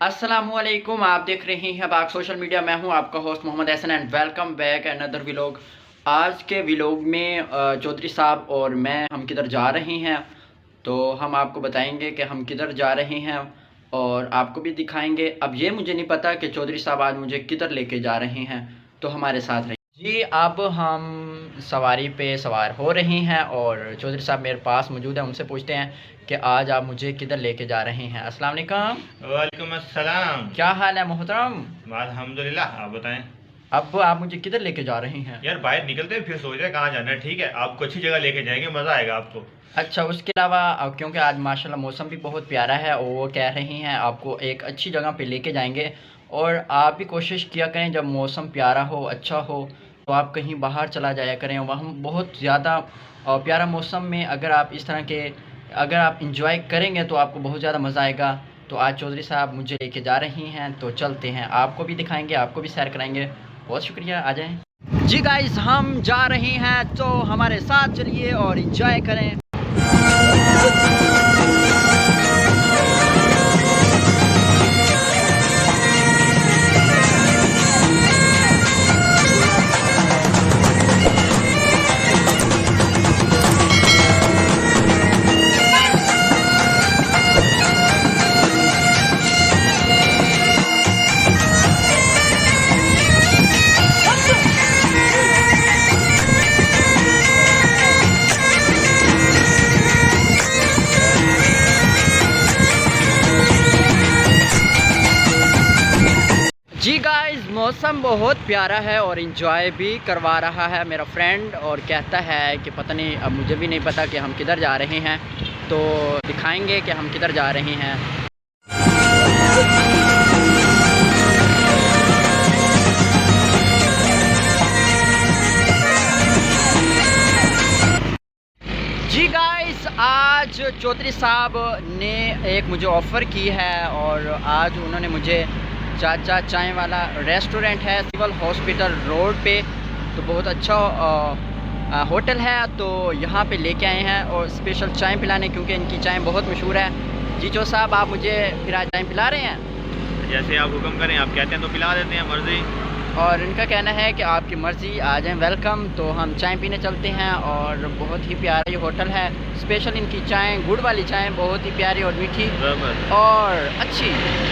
अस्सलामुअलैकुम, आप देख रहे हैं बाग सोशल मीडिया। मैं हूं आपका host Mohammad Hasan and welcome back another vlog. आज के व्लॉग में चौधरी साहब और मैं हम किधर जा रहे हैं, तो हम आपको बताएंगे कि हम किधर जा रहे हैं और आपको भी दिखाएंगे। अब ये मुझे नहीं पता कि चौधरी साहब आज मुझे किधर लेके जा रहे हैं, तो हमारे साथ रहिए जी। अब हम सवारी पे सवार हो रहे हैं और चौधरी साहब मेरे पास मौजूद है। उनसे पूछते हैं कि आज आप मुझे किधर लेके जा रहे हैं। अस्सलाम वालेकुम। वालेकुम अस्सलाम। क्या हाल है मोहतरम? अल्हम्दुलिल्लाह, आप बताएं। अब आप मुझे किधर लेके जा रहे हैं? यार बाहर निकलते हैं, फिर सोच रहे हैं कहाँ जाना है। ठीक है, आपको अच्छी जगह लेके जाएंगे, मज़ा आएगा आपको। अच्छा, उसके अलावा क्योंकि आज माशाल्लाह मौसम भी बहुत प्यारा है और वो कह रही हैं आपको एक अच्छी जगह पे लेके जाएंगे। और आप भी कोशिश किया करें जब मौसम प्यारा हो, अच्छा हो, तो आप कहीं बाहर चला जाया करें। वहाँ बहुत ज़्यादा प्यारा मौसम में अगर आप इंजॉय करेंगे तो आपको बहुत ज़्यादा मज़ा आएगा। तो आज चौधरी साहब मुझे लेके जा रही हैं, तो चलते हैं, आपको भी दिखाएंगे, आपको भी सैर कराएंगे। बहुत शुक्रिया, आ जाएं जी। गाइस हम जा रहे हैं, तो हमारे साथ चलिए और इंजॉय करें। जी गाइस, मौसम बहुत प्यारा है और इन्जॉय भी करवा रहा है मेरा फ्रेंड, और कहता है कि पता नहीं, अब मुझे भी नहीं पता कि हम किधर जा रहे हैं, तो दिखाएंगे कि हम किधर जा रहे हैं। जी गाइस, आज चौधरी साहब ने एक मुझे ऑफ़र की है और आज उन्होंने मुझे चाचा चाय वाला रेस्टोरेंट है सिविल हॉस्पिटल रोड पे, तो बहुत अच्छा होटल है, तो यहाँ पे लेके आए हैं और स्पेशल चाय पिलाने, क्योंकि इनकी चाय बहुत मशहूर है। जी चो साहब, आप मुझे फिर आज चाय पिला रहे हैं? जैसे आप हुक्म करें, आप कहते हैं तो पिला देते हैं, मर्जी। और इनका कहना है कि आपकी मर्ज़ी, आ जाएँ, वेलकम। तो हम चाय पीने चलते हैं और बहुत ही प्यारा ये होटल है। स्पेशल इनकी चाय, गुड़ वाली चाय, बहुत ही प्यारी और मीठी और अच्छी।